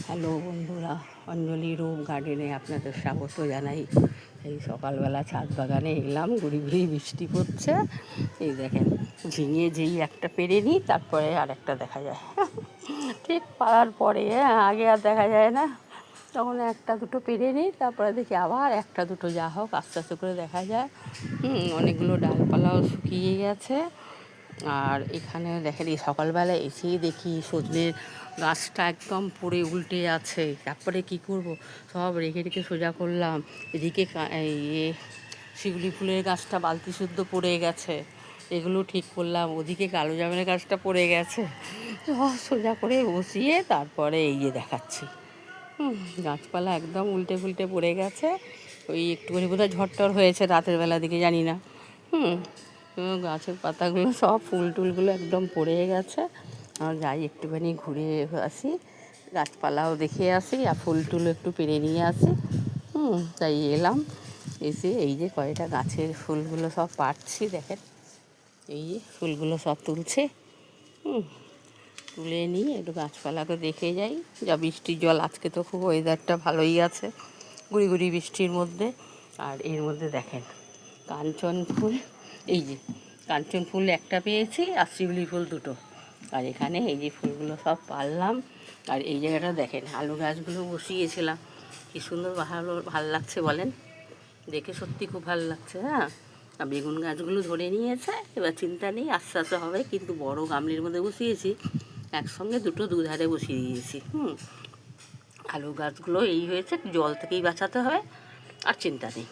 Hello বন্ধুরা, অঞ্জলি রূপ গার্ডেনে আপনাদের স্বাগত জানাই। এই সকালবেলা ছাদ বাগানে এলাম, গুড়ি গুড়ি বৃষ্টি পড়ছে। এই দেখেন, ঝিঙে যেই একটা পেরে নিই তারপরে আর একটা দেখা যায়। ঠিক পাড়ার পরে আগে আর দেখা যায় না, তখন একটা দুটো পেরে নিই, তারপরে দেখি আবার একটা দুটো যা হোক আস্তে আস্তে করে দেখা যায়। অনেকগুলো ডালপালাও শুকিয়ে গেছে। আর এখানে দেখেন, এই সকালবেলা এসেই দেখি সজনের গাছটা একদম পড়ে উল্টে আছে। তারপরে কি করব, সব রেখে রেখে সোজা করলাম। এদিকে শিউলি ফুলের গাছটা বালতি শুদ্ধ পড়ে গেছে, এগুলো ঠিক করলাম। ওদিকে কালো জামের গাছটা পড়ে গেছে, সব সোজা করে বসিয়ে তারপরে এই যে দেখাচ্ছি। গাছপালা একদম উল্টে ফুলটে পড়ে গেছে। ওই একটুখানি বোধহয় ঝড়টর হয়েছে রাতের বেলা দিকে, জানি না। গাছের পাতাগুলো সব ফুল টুলগুলো একদম পড়ে গেছে। আর যাই একটুখানি ঘুরে আসি, গাছপালাও দেখে আসি, আর ফুল টুল একটু পেরে নিয়ে আসি। তাই এলাম, এসে এই যে কয়টা গাছের ফুলগুলো সব পাড়ছি। দেখেন, এই যে ফুলগুলো সব তুলছে। তুলে নিয়ে একটু গাছপালাকে দেখে যাই। যা বৃষ্টির জল, আজকে তো খুব ওয়েদারটা ভালোই আছে, গুড়ি গুড়ি বৃষ্টির মধ্যে। আর এর মধ্যে দেখেন কাঞ্চন ফুল, এই যে কাঞ্চন ফুল একটা পেয়েছি, আর শিউলি ফুল দুটো। আর এখানে এই যে ফুলগুলো সব পারলাম। আর এই জায়গাটা দেখেন, আলু গাছগুলো বসিয়েছিলাম, কী সুন্দর ভালো লাগছে বলেন, দেখে সত্যি খুব ভালো লাগছে। হ্যাঁ, আর বেগুন গাছগুলো ধরে নিয়েছে, এবার চিন্তা নেই, আস্তে আস্তে হবে। কিন্তু বড় গামলির মধ্যে বসিয়েছি, একসঙ্গে দুটো দুধারে বসিয়ে দিয়েছি। আলু গাছগুলো এই হয়েছে, জল থেকেই বাঁচাতে হবে, আর চিন্তা নেই।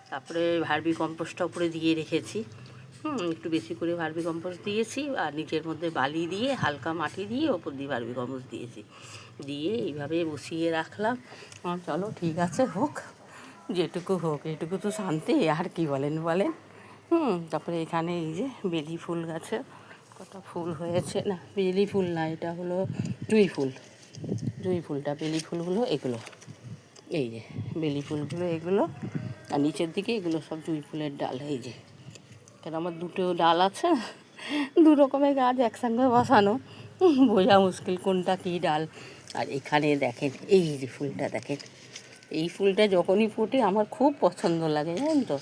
তারপরে ভার্মি কম্পোস্টটা উপরে দিয়ে রেখেছি। একটু বেশি করে ভার্মি কম্পোস্ট দিয়েছি, আর নিচের মধ্যে বালি দিয়ে হালকা মাটি দিয়ে ওপর দিয়ে ভার্মি কম্পোস্ট দিয়েছি, দিয়ে এইভাবে বসিয়ে রাখলাম। চলো ঠিক আছে, হোক যেটুকু হোক, এটুকু তো শান্তি, আর কি বলেন। তারপরে এখানে এই যে বেলি ফুল গাছে কটা ফুল হয়েছে, না বেলি ফুল না, এটা হলো জুঁই ফুল। জুঁই ফুলটা, বেলি ফুলগুলো এগুলো, এই যে বেলি ফুলগুলো এগুলো। আর নিচের দিকে এগুলো সব জুঁই ফুলের ডাল। এই যে কেন আমার দুটো ডাল আছে, দু রকমের গাছ একসঙ্গে বসানো, বোঝা মুশকিল কোনটা কী ডাল। আর এখানে দেখেন এই যে ফুলটা দেখেন, এই ফুলটা যখনই ফোটে আমার খুব পছন্দ লাগে, জানেন তো।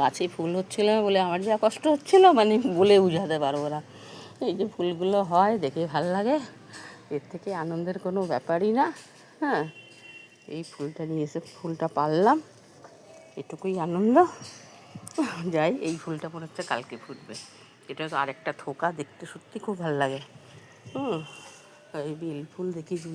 গাছে ফুল হচ্ছিল না বলে আমার যা কষ্ট হচ্ছিল, মানে বলে বোঝাতে পারবো না। এই যে ফুলগুলো হয় দেখে ভাল লাগে, এর থেকে আনন্দের কোনো ব্যাপারই না। হ্যাঁ, এই ফুলটা নিয়ে এসে ফুলটা পারলাম, এটুকুই আনন্দ। যাই, এই ফুলটা মনে হচ্ছে কালকে ফুটবে। এটা তো আরেকটা থোকা, দেখতে সত্যি খুব ভালো লাগে। এই বেল ফুল দেখি